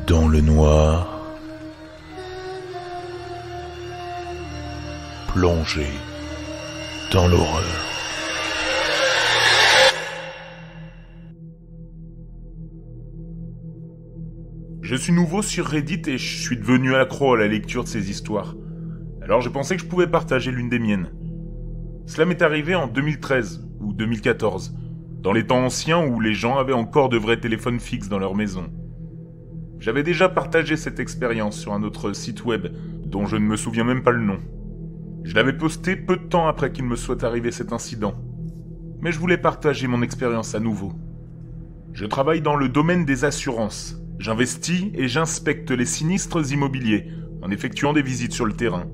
Dans le noir, plongé dans l'horreur. Je suis nouveau sur Reddit et je suis devenu accro à la lecture de ces histoires. Alors j'ai pensé que je pouvais partager l'une des miennes. Cela m'est arrivé en 2013 ou 2014, dans les temps anciens où les gens avaient encore de vrais téléphones fixes dans leur maison. J'avais déjà partagé cette expérience sur un autre site web, dont je ne me souviens même pas le nom. Je l'avais posté peu de temps après qu'il me soit arrivé cet incident. Mais je voulais partager mon expérience à nouveau. Je travaille dans le domaine des assurances. J'investis et j'inspecte les sinistres immobiliers, en effectuant des visites sur le terrain.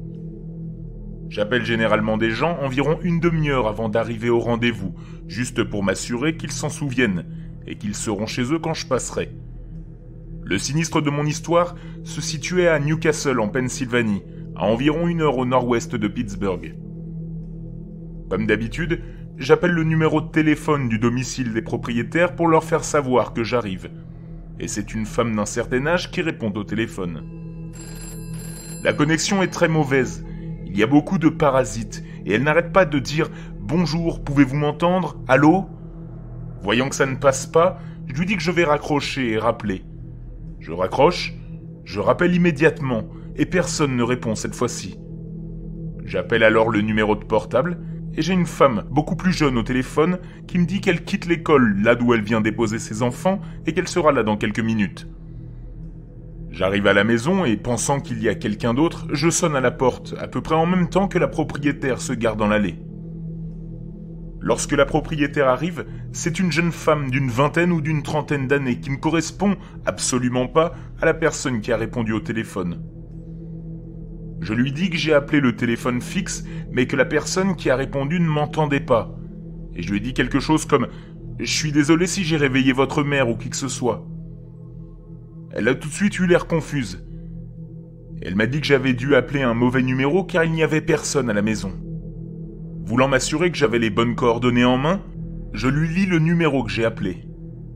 J'appelle généralement des gens environ une demi-heure avant d'arriver au rendez-vous, juste pour m'assurer qu'ils s'en souviennent, et qu'ils seront chez eux quand je passerai. Le sinistre de mon histoire se situait à Newcastle, en Pennsylvanie, à environ 1 heure au nord-ouest de Pittsburgh. Comme d'habitude, j'appelle le numéro de téléphone du domicile des propriétaires pour leur faire savoir que j'arrive. Et c'est une femme d'un certain âge qui répond au téléphone. La connexion est très mauvaise. Il y a beaucoup de parasites et elle n'arrête pas de dire « Bonjour, pouvez-vous m'entendre? Allô ?» Voyant que ça ne passe pas, je lui dis que je vais raccrocher et rappeler. Je raccroche, je rappelle immédiatement et personne ne répond cette fois-ci. J'appelle alors le numéro de portable et j'ai une femme beaucoup plus jeune au téléphone qui me dit qu'elle quitte l'école là d'où elle vient déposer ses enfants et qu'elle sera là dans quelques minutes. J'arrive à la maison et pensant qu'il y a quelqu'un d'autre, je sonne à la porte à peu près en même temps que la propriétaire se gare dans l'allée. Lorsque la propriétaire arrive, c'est une jeune femme d'une vingtaine ou d'une trentaine d'années qui ne correspond absolument pas à la personne qui a répondu au téléphone. Je lui dis que j'ai appelé le téléphone fixe, mais que la personne qui a répondu ne m'entendait pas. Et je lui ai dit quelque chose comme « Je suis désolé si j'ai réveillé votre mère ou qui que ce soit ». Elle a tout de suite eu l'air confuse. Elle m'a dit que j'avais dû appeler un mauvais numéro car il n'y avait personne à la maison. Voulant m'assurer que j'avais les bonnes coordonnées en main, je lui lis le numéro que j'ai appelé.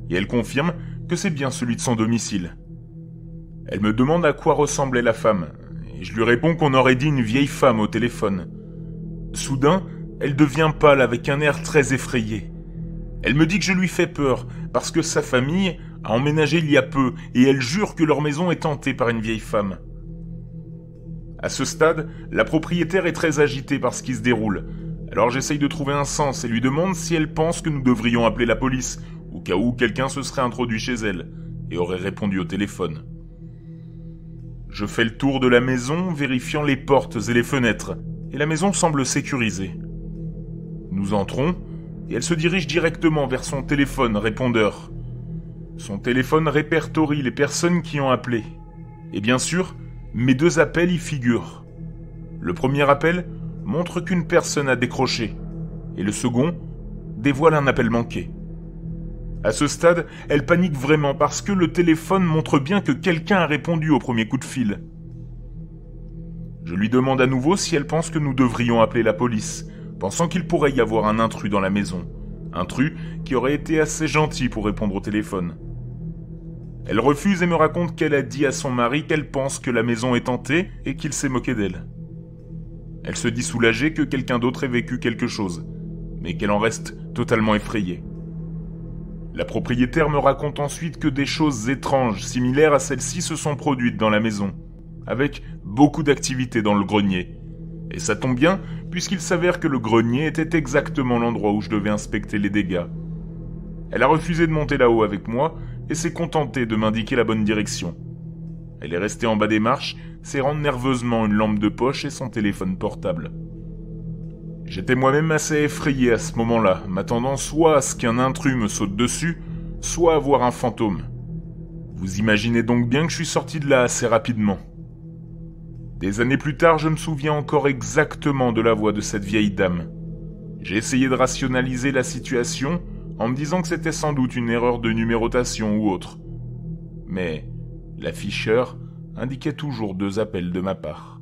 Et elle confirme que c'est bien celui de son domicile. Elle me demande à quoi ressemblait la femme, et je lui réponds qu'on aurait dit une vieille femme au téléphone. Soudain, elle devient pâle avec un air très effrayé. Elle me dit que je lui fais peur, parce que sa famille a emménagé il y a peu, et elle jure que leur maison est hantée par une vieille femme. À ce stade, la propriétaire est très agitée par ce qui se déroule. Alors j'essaye de trouver un sens et lui demande si elle pense que nous devrions appeler la police, au cas où quelqu'un se serait introduit chez elle, et aurait répondu au téléphone. Je fais le tour de la maison, vérifiant les portes et les fenêtres, et la maison semble sécurisée. Nous entrons, et elle se dirige directement vers son téléphone répondeur. Son téléphone répertorie les personnes qui ont appelé. Et bien sûr, mes 2 appels y figurent. Le premier appel montre qu'une personne a décroché, et le second dévoile un appel manqué. À ce stade, elle panique vraiment parce que le téléphone montre bien que quelqu'un a répondu au premier coup de fil. Je lui demande à nouveau si elle pense que nous devrions appeler la police, pensant qu'il pourrait y avoir un intrus dans la maison. Intrus qui aurait été assez gentil pour répondre au téléphone. Elle refuse et me raconte qu'elle a dit à son mari qu'elle pense que la maison est hantée et qu'il s'est moqué d'elle. Elle se dit soulagée que quelqu'un d'autre ait vécu quelque chose, mais qu'elle en reste totalement effrayée. La propriétaire me raconte ensuite que des choses étranges, similaires à celle-ci, se sont produites dans la maison, avec beaucoup d'activité dans le grenier. Et ça tombe bien, puisqu'il s'avère que le grenier était exactement l'endroit où je devais inspecter les dégâts. Elle a refusé de monter là-haut avec moi, et s'est contentée de m'indiquer la bonne direction. Elle est restée en bas des marches, serrant nerveusement une lampe de poche et son téléphone portable. J'étais moi-même assez effrayé à ce moment-là, m'attendant soit à ce qu'un intrus me saute dessus, soit à voir un fantôme. Vous imaginez donc bien que je suis sorti de là assez rapidement. Des années plus tard, je me souviens encore exactement de la voix de cette vieille dame. J'ai essayé de rationaliser la situation en me disant que c'était sans doute une erreur de numérotation ou autre. Mais l'afficheur indiquait toujours 2 appels de ma part.